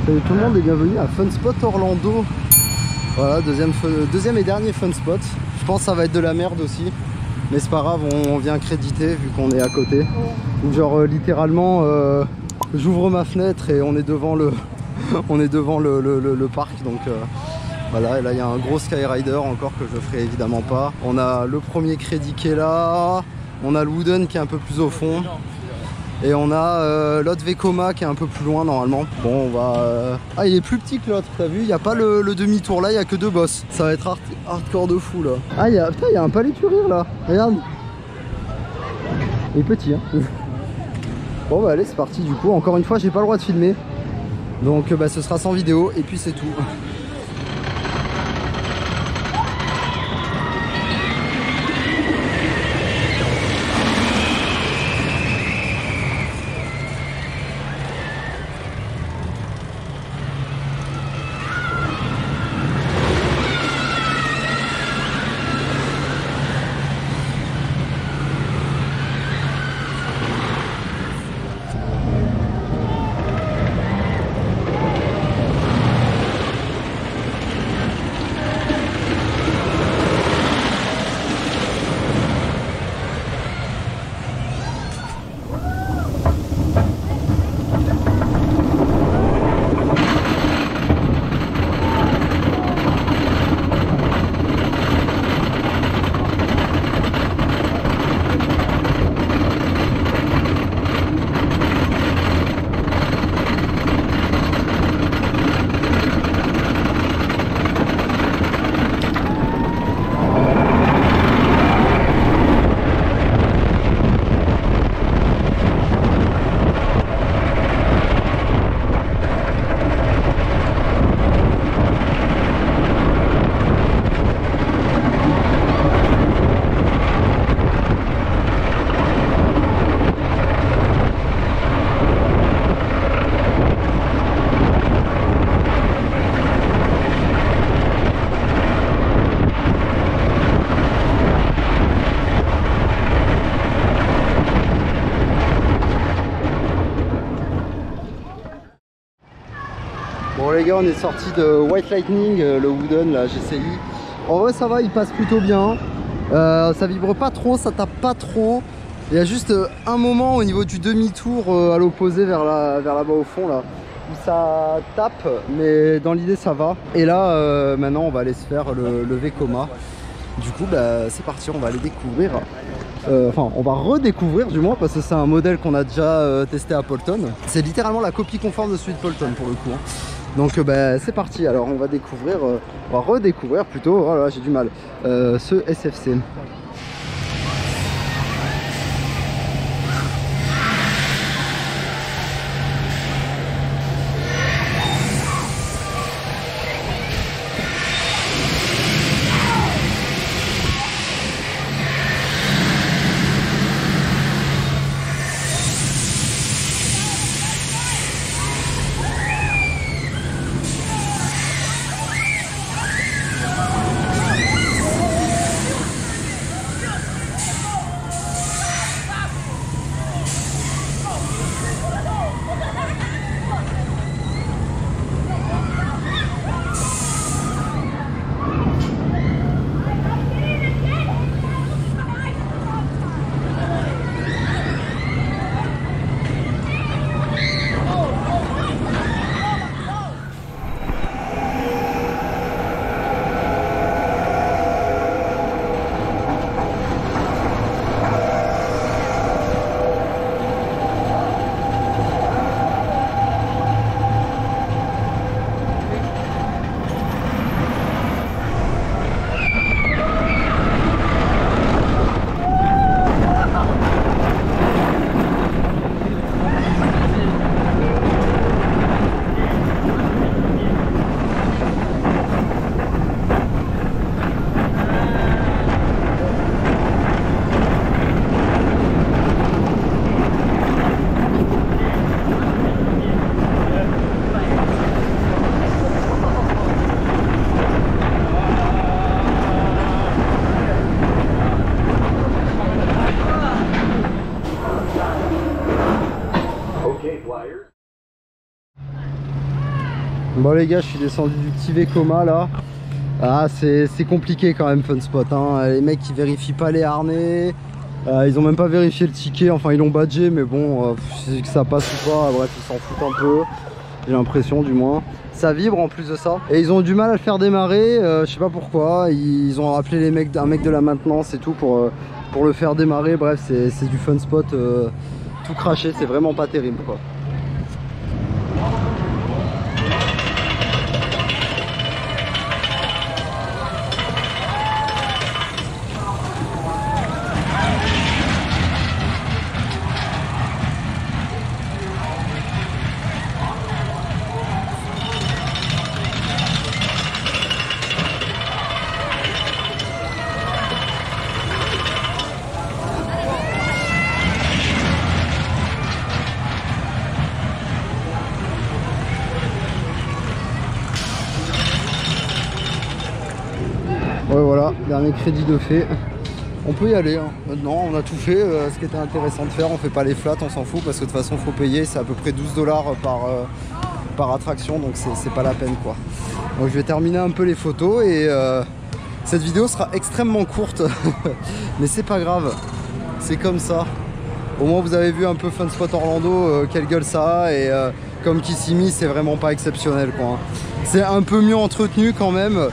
Salut tout le monde et bienvenue à Fun Spot Orlando. Voilà, deuxième et dernier Fun Spot. Je pense que ça va être de la merde aussi. Mais c'est pas grave, on vient créditer vu qu'on est à côté. Donc genre littéralement j'ouvre ma fenêtre et on est devant le on est devant le parc. Donc voilà, et là il y a un gros Skyrider encore que je ferai évidemment pas. On a le premier crédit qui est là. On a le Wooden qui est un peu plus au fond. Et on a l'autre Vekoma qui est un peu plus loin normalement. Bon, on va... Ah, il est plus petit que l'autre, t'as vu? Il n'y a pas le demi-tour là, il n'y a que 2 boss. Ça va être hardcore de fou là. Ah, putain, il y a un palais Turir là. Regarde. Il est petit, hein. Bon, bah allez, c'est parti du coup. Encore une fois, j'ai pas le droit de filmer. Donc, bah, ce sera sans vidéo et puis c'est tout. Bon les gars, on est sorti de White Lightning, le Wooden, la GCI. En vrai ça va, il passe plutôt bien. Ça vibre pas trop, ça tape pas trop. Il y a juste un moment au niveau du demi-tour à l'opposé vers là-bas au fond là, où ça tape, mais dans l'idée ça va. Et là maintenant on va aller se faire le Vekoma. Du coup bah, c'est parti, on va aller découvrir. Enfin on va redécouvrir du moins parce que c'est un modèle qu'on a déjà testé à Polton. C'est littéralement la copie conforme de celui de Polton pour le coup, hein. Donc bah, c'est parti, alors on va découvrir, on va redécouvrir plutôt, voilà j'ai du mal, ce SFC. Bon les gars, je suis descendu du petit Vekoma là. Ah c'est compliqué quand même Fun Spot hein. Les mecs qui vérifient pas les harnais, ils ont même pas vérifié le ticket, enfin ils l'ont badgé mais bon c'est que ça passe ou pas, bref ils s'en foutent un peu. J'ai l'impression du moins. Ça vibre en plus de ça. Et ils ont du mal à le faire démarrer, je sais pas pourquoi. Ils ont appelé les mecs, un mec de la maintenance et tout pour le faire démarrer. Bref c'est du Fun Spot tout craché, c'est vraiment pas terrible quoi. Ouais voilà, dernier crédit de fait. On peut y aller hein. Maintenant on a tout fait, ce qui était intéressant de faire. On fait pas les flats, on s'en fout parce que de toute façon faut payer. C'est à peu près 12 $ par attraction, donc c'est pas la peine quoi. Donc je vais terminer un peu les photos et cette vidéo sera extrêmement courte. Mais c'est pas grave, c'est comme ça. Au moins vous avez vu un peu Fun Spot Orlando, quelle gueule ça a. Et comme Kissimmee c'est vraiment pas exceptionnel quoi. C'est un peu mieux entretenu quand même.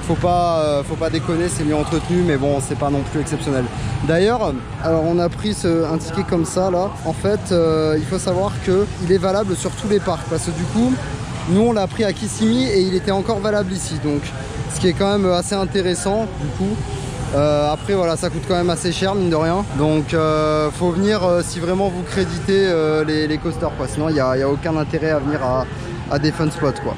Faut pas déconner, c'est mieux entretenu, mais bon, c'est pas non plus exceptionnel. D'ailleurs, alors on a pris un ticket comme ça là. En fait, il faut savoir qu'il est valable sur tous les parcs, parce que du coup, nous on l'a pris à Kissimmee et il était encore valable ici, donc ce qui est quand même assez intéressant du coup. Après voilà, ça coûte quand même assez cher mine de rien, donc faut venir si vraiment vous créditez les coasters quoi. Sinon il n'y a aucun intérêt à venir à des Fun Spots quoi.